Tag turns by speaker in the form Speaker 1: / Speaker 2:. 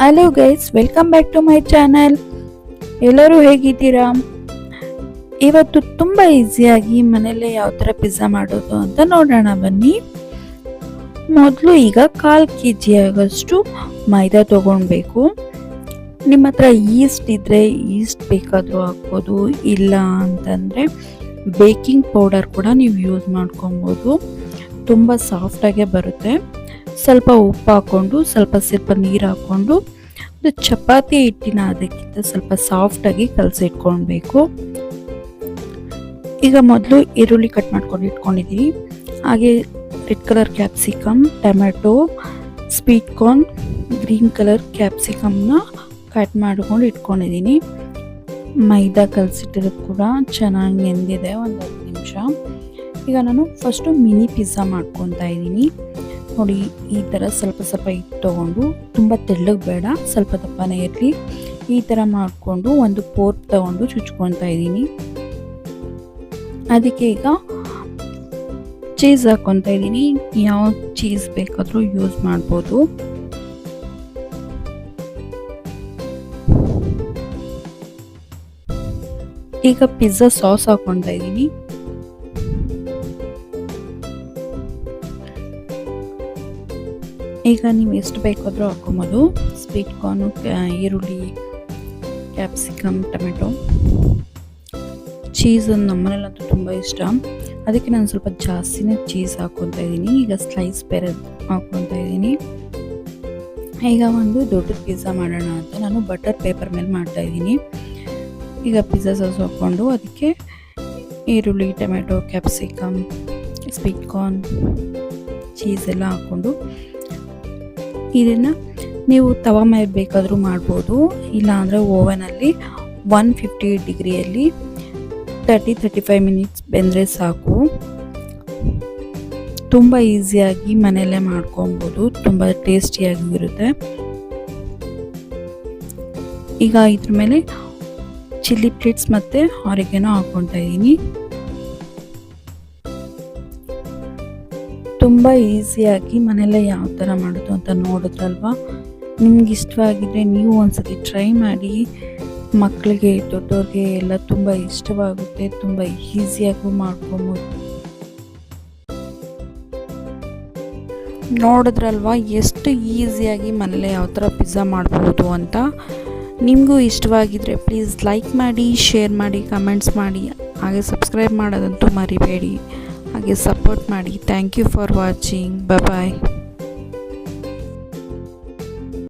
Speaker 1: Hello guys, welcome back to my channel. ಎಲ್ಲರೂ ಹೇಗಿದ್ದೀರಾ? ಇವತ್ತು ತುಂಬ ಈಸಿಯಾಗಿ ಮನೆಯಲ್ಲೇ ಯಾವ ಥರ ಪಿಜ್ಜಾ ಮಾಡೋದು ಅಂತ ನೋಡೋಣ ಬನ್ನಿ. ಮೊದಲು ಈಗ 1/4 kg ಆಗೋಷ್ಟು ಮೈದಾ ತೊಗೊಳ್ಬೇಕು. ನಿಮ್ಮ ಹತ್ರ ಈಸ್ಟ್ ಇದ್ದರೆ ಈಸ್ಟ್ ಬೇಕಾದರೂ ಹಾಕ್ಬೋದು, ಇಲ್ಲ ಅಂತಂದರೆ ಬೇಕಿಂಗ್ ಪೌಡರ್ ಕೂಡ ನೀವು ಯೂಸ್ ಮಾಡ್ಕೊಬೋದು. ತುಂಬ ಸಾಫ್ಟಾಗೇ ಬರುತ್ತೆ. ಸ್ವಲ್ಪ ಉಪ್ಪು ಹಾಕ್ಕೊಂಡು ಸ್ವಲ್ಪ ನೀರು ಹಾಕ್ಕೊಂಡು ಅದು ಚಪಾತಿ ಹಿಟ್ಟಿನ ಅದಕ್ಕಿಂತ ಸ್ವಲ್ಪ ಸಾಫ್ಟಾಗಿ ಕಲಸಿಟ್ಕೊಳ್ಬೇಕು. ಈಗ ಮೊದಲು ಈರುಳ್ಳಿ ಕಟ್ ಮಾಡ್ಕೊಂಡು ಇಟ್ಕೊಂಡಿದ್ದೀನಿ. ಹಾಗೆ red colour capsicum, tomato, sweet corn, green colour ಕ್ಯಾಪ್ಸಿಕಮ್ನ ಕಟ್ ಮಾಡ್ಕೊಂಡು ಇಟ್ಕೊಂಡಿದ್ದೀನಿ. ಮೈದಾ ಕಲಸಿಟ್ಟಿರೋದು ಕೂಡ ಚೆನ್ನಾಗಿ ನೆಂದಿದೆ, ಒಂದು 10 ನಿಮಿಷ. ಈಗ ನಾನು ಫಸ್ಟು ಮಿನಿ ಪಿಜ್ಜಾ ಮಾಡ್ಕೊತಾ ಇದ್ದೀನಿ. ನೋಡಿ, ಈ ಥರ ಸ್ವಲ್ಪ ಹಿಟ್ಟು ತೊಗೊಂಡು, ತುಂಬ ತೆಳ್ಳಗೆ ಬೇಡ, ಸ್ವಲ್ಪ ದಪ್ಪನೇ ಇರಲಿ. ಈ ಥರ ಮಾಡಿಕೊಂಡು ಒಂದು ಪೋರ್ಕ್ ತೊಗೊಂಡು ಚುಚ್ಕೊತಾ ಇದ್ದೀನಿ. ಅದಕ್ಕೆ ಈಗ ಚೀಸ್ ಹಾಕ್ಕೊತಾ ಇದ್ದೀನಿ. ಯಾವ ಚೀಸ್ ಬೇಕಾದರೂ ಯೂಸ್ ಮಾಡ್ಬೋದು. ಈಗ ಪಿಜ್ಜಾ ಸಾಸ್ ಹಾಕ್ಕೊತಾ ಇದ್ದೀನಿ. ಈಗ ನೀವು ಎಷ್ಟು ಬೇಕಾದರೂ ಹಾಕ್ಕೊಬೋದು. ಸ್ವೀಟ್ ಕಾರ್ನು, ಈರುಳ್ಳಿ, ಕ್ಯಾಪ್ಸಿಕಮ್, ಟೊಮೆಟೊ, ಚೀಸ್ ನಮ್ಮನೇಲಂತೂ ತುಂಬ ಇಷ್ಟ. ಅದಕ್ಕೆ ನಾನು ಸ್ವಲ್ಪ ಜಾಸ್ತಿನೇ ಚೀಸ್ ಹಾಕ್ಕೊತಾ ಇದ್ದೀನಿ. ಈಗ ಸ್ಲೈಸ್ ಬೇರೆ ಹಾಕ್ಕೊತಾ ಇದ್ದೀನಿ. ಈಗ ಒಂದು ದೊಡ್ಡ ಪಿಜ್ಜಾ ಮಾಡೋಣ ಅಂತ ನಾನು ಬಟರ್ ಪೇಪರ್ ಮೇಲೆ ಮಾಡ್ತಾಯಿದ್ದೀನಿ. ಈಗ ಪಿಜ್ಜಾ ಸಾಸ್ ಹಾಕ್ಕೊಂಡು ಅದಕ್ಕೆ ಈರುಳ್ಳಿ, tomato, capsicum, sweet corn, cheese ಎಲ್ಲ ಹಾಕ್ಕೊಂಡು ಇದನ್ನು ನೀವು ತವಾ ಮೇಲೆ ಬೇಕಾದರೂ ಮಾಡ್ಬೋದು, ಇಲ್ಲಾಂದರೆ ಓವನಲ್ಲಿ 150 ಡಿಗ್ರಿಯಲ್ಲಿ 30-35 ಮಿನಿಟ್ಸ್ ಬೆಂದರೆ ಸಾಕು. ತುಂಬ ಈಸಿಯಾಗಿ ಮನೆಯಲ್ಲೇ ಮಾಡ್ಕೊಬೋದು, ತುಂಬ ಟೇಸ್ಟಿಯಾಗಿರುತ್ತೆ. ಈಗ ಇದ್ರ ಮೇಲೆ ಚಿಲ್ಲಿ ಫ್ಲೇಕ್ಸ್ ಮತ್ತು ಆರಿಗ್ಯಾನೋ ಹಾಕ್ಕೊತಾ ಇದ್ದೀನಿ. ತುಂಬ ಈಸಿಯಾಗಿ ಮನೆಯಲ್ಲೇ ಯಾವ ಥರ ಮಾಡೋದು ಅಂತ ನೋಡಿದ್ರಲ್ವ. ನಿಮ್ಗೆ ಇಷ್ಟವಾಗಿದ್ದರೆ ನೀವು ಒಂದ್ಸತಿ ಟ್ರೈ ಮಾಡಿ. ಮಕ್ಕಳಿಗೆ, ದೊಡ್ಡವ್ರಿಗೆ ಎಲ್ಲ ತುಂಬ ಇಷ್ಟವಾಗುತ್ತೆ. ತುಂಬ ಈಸಿಯಾಗೂ ಮಾಡ್ಕೊಬೋದು. ನೋಡಿದ್ರಲ್ವ ಎಷ್ಟು ಈಸಿಯಾಗಿ ಮನೇಲೆ ಯಾವ ಥರ ಪಿಜ್ಜಾ ಮಾಡ್ಬೋದು ಅಂತ. ನಿಮಗೂ ಇಷ್ಟವಾಗಿದ್ದರೆ ಪ್ಲೀಸ್ ಲೈಕ್ ಮಾಡಿ, ಶೇರ್ ಮಾಡಿ, ಕಮೆಂಟ್ಸ್ ಮಾಡಿ, ಹಾಗೆ ಸಬ್ಸ್ಕ್ರೈಬ್ ಮಾಡೋದಂತೂ ಮರಿಬೇಡಿ. ಹಾಗೆ ಸಪೋರ್ಟ್ ಮಾಡಿ. Thank you for watching. Bye.